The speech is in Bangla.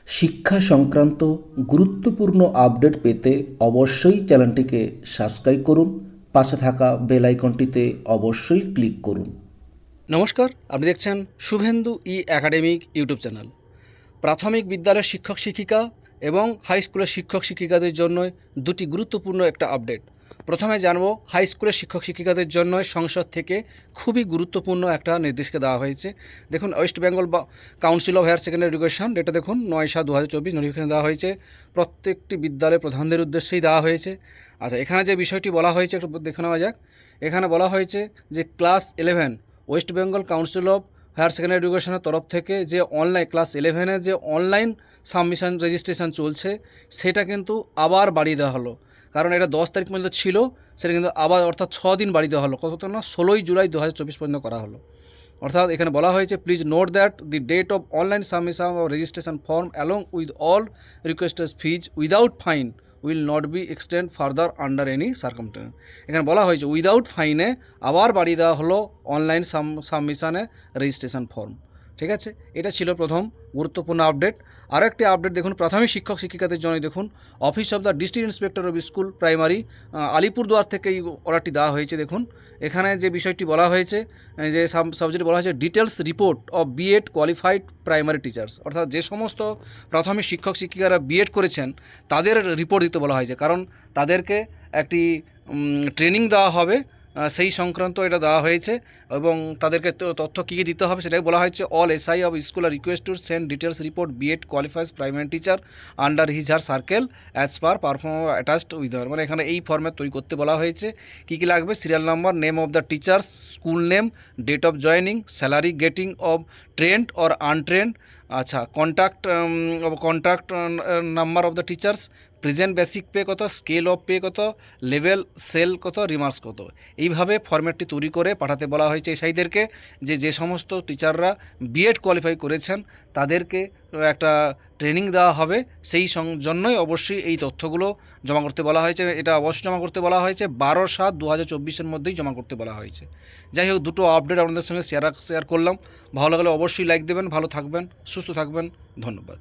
শিক্ষা সংক্রান্ত গুরুত্বপূর্ণ আপডেট পেতে অবশ্যই চ্যানেলটিকে সাবস্ক্রাইব করুন, পাশে থাকা বেল আইকনটিতে অবশ্যই ক্লিক করুন। নমস্কার, আপনি দেখছেন শুভেন্দু একাডেমিক ইউটিউব চ্যানেল। প্রাথমিক বিদ্যালয়ের শিক্ষক শিক্ষিকা এবং হাই স্কুলের শিক্ষক শিক্ষিকাদের জন্য দুটি গুরুত্বপূর্ণ একটা আপডেট। প্রথমে জানবো হাই স্কুলের শিক্ষক শিক্ষিকাদের জন্য সংসদ থেকে খুবই গুরুত্বপূর্ণ একটা নির্দেশকে দেওয়া হয়েছে। দেখুন, West Bengal council of higher secondary education, এটা দেখুন 9/7/2024 নোটিফিকেশন দেওয়া হয়েছে। প্রত্যেকটি বিদ্যালয়ের প্রধানদের উদ্দেশ্যেই দেওয়া হয়েছে। আচ্ছা, এখানে যে বিষয়টি বলা হয়েছে একটু দেখে নেওয়া যাক। এখানে বলা হয়েছে যে class 11 West Bengal council of higher secondary এডুকেশনের তরফ থেকে যে অনলাইন ক্লাস 11-এর যে অনলাইন সাবমিশন রেজিস্ট্রেশন চলছে, সেটা কিন্তু আবার বাড়িয়ে দেওয়া হলো। কারণ এটা 10 তারিখ পর্যন্ত ছিল, সেটা কিন্তু আবার অর্থাৎ 6 দিন বাড়িয়ে দেওয়া হলো। কত না 16 জুলাই 2024 পর্যন্ত করা হলো। অর্থাৎ এখানে বলা হয়েছে, please note that the date of online submission of registration form along with all requested fees without fine will not be extend further under any circumstances. এখানে বলা হয়েছে উইদাউট ফাইনে আবার বাড়িয়ে দেওয়া হলো অনলাইন সাবমিশনে রেজিস্ট্রেশন ফর্ম। ঠিক আছে, এটা ছিল প্রথম গুরুত্বপূর্ণ আপডেট। আরও একটি আপডেট দেখুন, প্রাথমিক শিক্ষক শিক্ষিকাদের জন্য দেখুন office of the district inspector of school primary Alipurduar থেকে এই অর্ডারটি দেওয়া হয়েছে। দেখুন, এখানে যে বিষয়টি বলা হয়েছে, যে সাবজেক্ট বলা হয়েছে details report of BEd qualified primary teachers, অর্থাৎ যে সমস্ত প্রাথমিক শিক্ষক শিক্ষিকারা বিএড করেছেন তাদের রিপোর্ট দিতে বলা হয়েছে। কারণ তাদেরকে একটি ট্রেনিং দেওয়া হবে, সেই সংক্রান্ত এটা দেওয়া হয়েছে এবং তাদেরকে তথ্য কী কী দিতে হবে সেটাই বলা হয়েছে। All SI of school are request to send details report BEd qualifies primary teacher under his her circle as per proforma attached with her. মানে এখানে এই ফর্ম্যাট তৈরি করতে বলা হয়েছে। কী কী লাগবে? Serial number, name of the teachers, school name, date of joining, salary getting of trained or untrained, আচ্ছা contact number of the teachers, present basic pay কত, স্কেল অফ পে কত, লেভেল সেল কত, রিমার্কস কত। এইভাবে ফরম্যাটটি তৈরি করে পাঠাতে বলা হয়েছে এসআইদেরকে, যে সমস্ত টিচাররা বিএড কোয়ালিফাই করেছেন তাদেরকে একটা ট্রেনিং দেওয়া হবে, সেই জন্যই অবশ্যই এই তথ্যগুলো জমা করতে বলা হয়েছে। এটা অবশ্যই জমা করতে বলা হয়েছে 12/7/2024 মধ্যেই জমা করতে বলা হয়েছে। যাই হোক, দুটো আপডেট আপনাদের সঙ্গে শেয়ার করলাম। ভালো লাগলে অবশ্যই লাইক দেবেন। ভালো থাকবেন, সুস্থ থাকবেন, ধন্যবাদ।